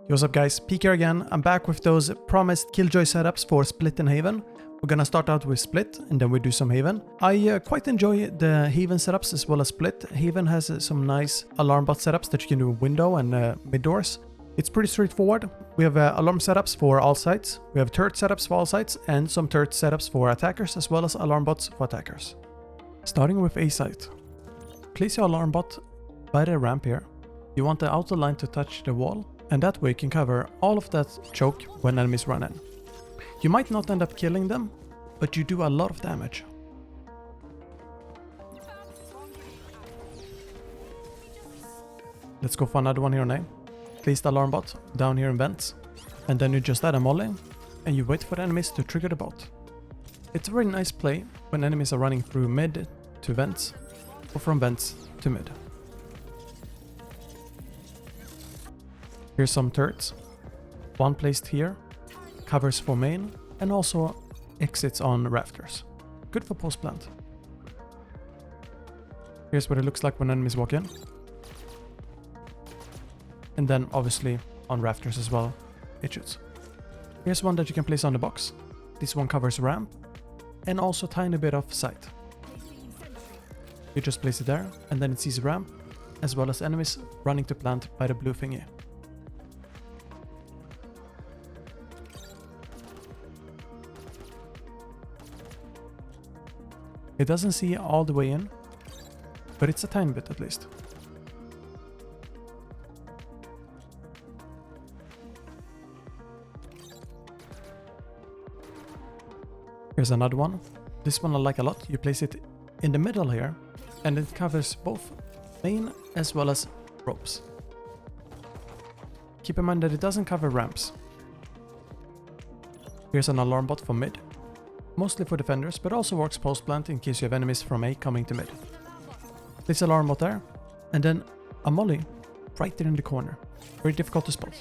Yo, what's up guys, Peek here again. I'm back with those promised Killjoy setups for Split and Haven. We're gonna start out with Split and then we do some Haven. I quite enjoy the Haven setups as well as Split. Haven has some nice alarm bot setups that you can do in window and mid doors. It's pretty straightforward. We have alarm setups for all sites. We have turret setups for all sites and some turret setups for attackers as well as alarm bots for attackers. Starting with A site. Place your alarm bot by the ramp here. You want the outer line to touch the wall, and that way you can cover all of that choke when enemies run in. You might not end up killing them, but you do a lot of damage. Let's go for another one here on A. Place the alarm bot down here in vents, and then you just add a molly, and you wait for the enemies to trigger the bot. It's a very nice play when enemies are running through mid to vents, or from vents to mid. Here's some turrets. One placed here, covers for main, and also exits on rafters. Good for post plant. Here's what it looks like when enemies walk in. And then obviously on rafters as well, it shoots. Here's one that you can place on the box. This one covers ramp, and also a tiny bit of sight. You just place it there, and then it sees ramp, as well as enemies running to plant by the blue thingy. It doesn't see all the way in, but it's a tiny bit at least. Here's another one. This one I like a lot. You place it in the middle here, and it covers both main as well as ropes. Keep in mind that it doesn't cover ramps. Here's an alarm bot for mid. Mostly for defenders, but also works post plant in case you have enemies from A coming to mid. Place alarm bot there, and then a molly right there in the corner. Very difficult to spot.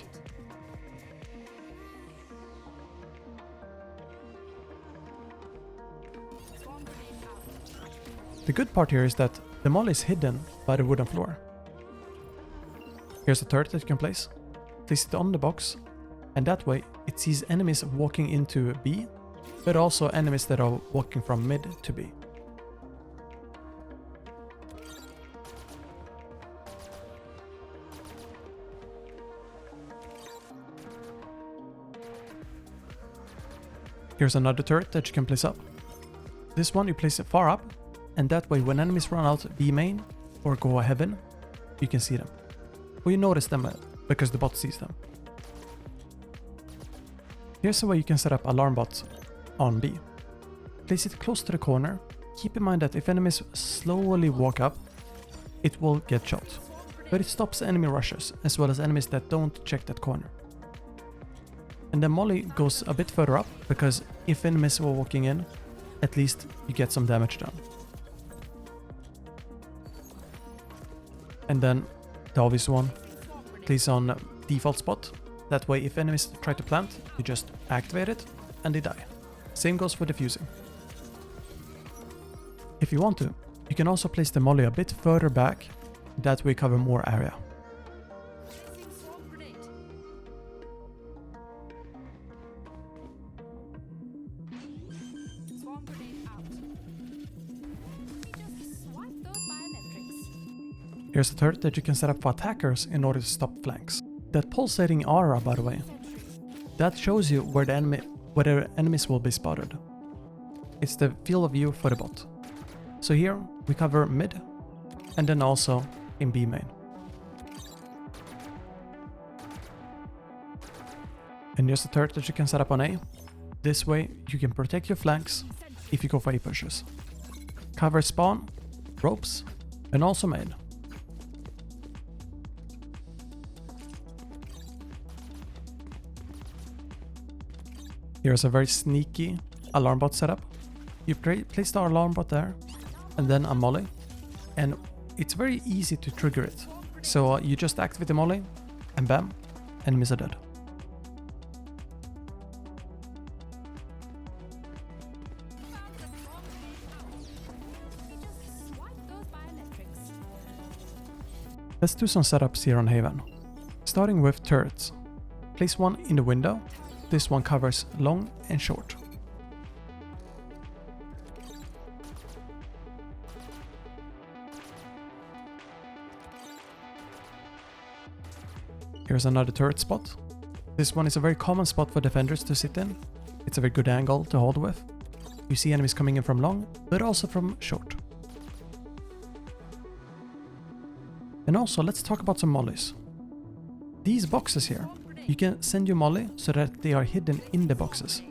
The good part here is that the molly is hidden by the wooden floor. Here's a turret that you can place. Place it on the box, and that way it sees enemies walking into B, but also enemies that are walking from mid to B. Here's another turret that you can place up. This one you place it far up, and that way when enemies run out B main or go heaven, you can see them. Or you notice them because the bot sees them. Here's a way you can set up alarm bots on B. Place it close to the corner. Keep in mind that if enemies slowly walk up, it will get shot. But it stops enemy rushes, as well as enemies that don't check that corner. And then molly goes a bit further up, because if enemies were walking in, at least you get some damage done. And then the obvious one, place on default spot. That way if enemies try to plant, you just activate it and they die. Same goes for defusing. If you want to, you can also place the molly a bit further back, that way cover more area. Here's a turret that you can set up for attackers in order to stop flanks. That pulsating aura, by the way, that shows you where the enemies will be spotted. It's the field of view for the bot. So here we cover mid and then also in B main. And here's the turret that you can set up on A. This way you can protect your flanks if you go for A pushes. Cover spawn, ropes, and also main. Here's a very sneaky alarm bot setup. You place the alarm bot there, and then a molly, and it's very easy to trigger it. So you just activate the molly, and bam, enemies are dead. Let's do some setups here on Haven. Starting with turrets. Place one in the window. This one covers long and short. Here's another turret spot. This one is a very common spot for defenders to sit in. It's a very good angle to hold with. You see enemies coming in from long, but also from short. And also, let's talk about some mollies. These boxes here, you can send your molly so that they are hidden in the boxes.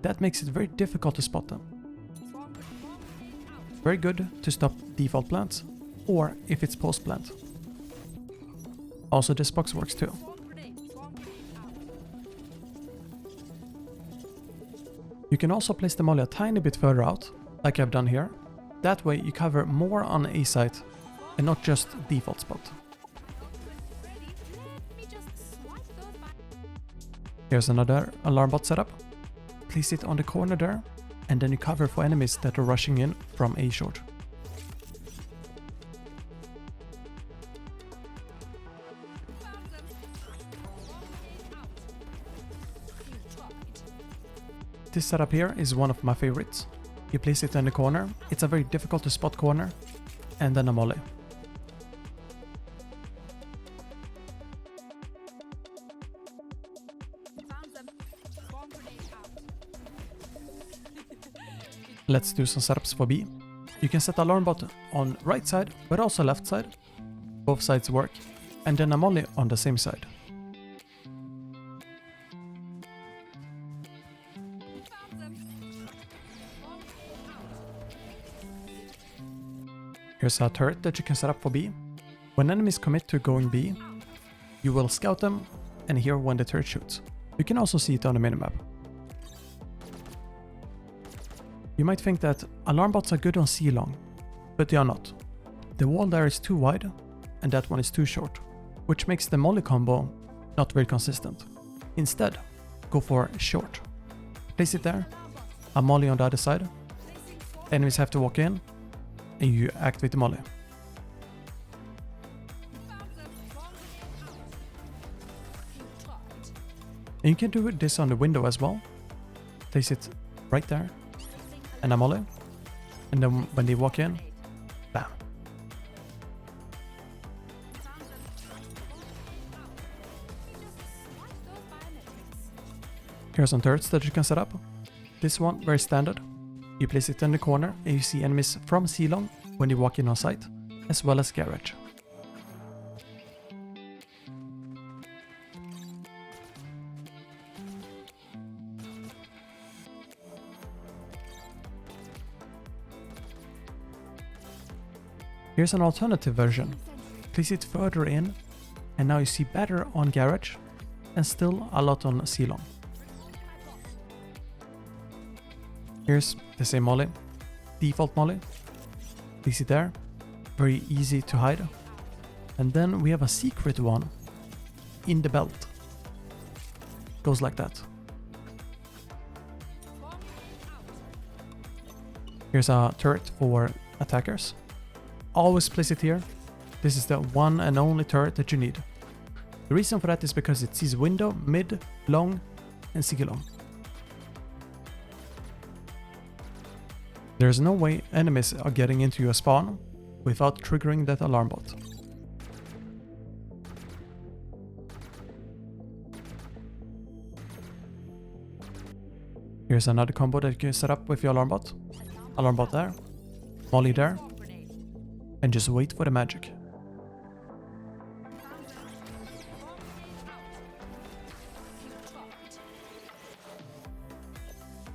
That makes it very difficult to spot them. Very good to stop default plants, or if it's post plant. Also, this box works too. You can also place the molly a tiny bit further out, like I've done here. That way you cover more on A site and not just default spot. Here's another alarm bot setup. Place it on the corner there, and then you cover for enemies that are rushing in from A short. This setup here is one of my favorites. You place it in the corner, it's a very difficult to spot corner, and then a molly. Let's do some setups for B. You can set alarm bot on right side, but also left side. Both sides work. And then a molly on the same side. Here's a turret that you can set up for B. When enemies commit to going B, you will scout them and hear when the turret shoots. You can also see it on the minimap. You might think that alarm bots are good on C long, but they are not. The wall there is too wide and that one is too short, which makes the molly combo not very consistent. Instead, go for short. Place it there, a molly on the other side. Enemies have to walk in, and you activate the molly. And you can do this on the window as well. Place it right there, and a molly. And then when they walk in, bam. Here are some turrets that you can set up. This one, very standard. You place it in the corner and you see enemies from C-long when you walk in on site, as well as garage. Here's an alternative version. Place it further in, and now you see better on garage, and still a lot on C-long. Here's the same molly, default molly. Place it there, very easy to hide. And then we have a secret one in the belt. Goes like that. Here's a turret for attackers. Always place it here. This is the one and only turret that you need. The reason for that is because it sees window, mid, long, and C-long. There's no way enemies are getting into your spawn without triggering that alarm bot. Here's another combo that you can set up with your alarm bot. Alarm bot there, molly there, and just wait for the magic.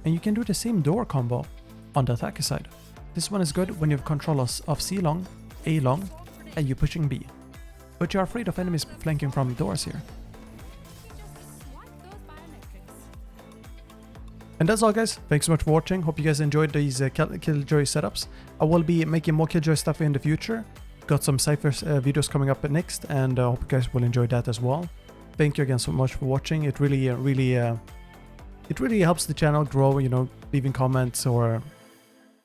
And you can do the same door combo on the attacker side. This one is good when you have control of C long, A long, and you're pushing B. But you're afraid of enemies flanking from doors here. And that's all, guys. Thanks so much for watching. Hope you guys enjoyed these Killjoy setups. I will be making more Killjoy stuff in the future. Got some Cypher videos coming up next, and I hope you guys will enjoy that as well. Thank you again so much for watching. It really helps the channel grow, you know, leaving comments or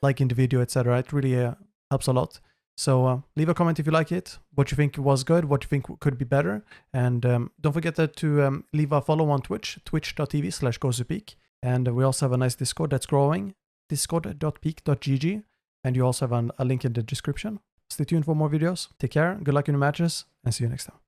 liking the video, etc. It really helps a lot. So leave a comment if you like it, what you think was good, what you think could be better. And don't forget to leave a follow on Twitch, twitch.tv/goespeak. And we also have a nice Discord that's growing, discord.peak.gg. And you also have a link in the description. Stay tuned for more videos. Take care, good luck in your matches, and see you next time.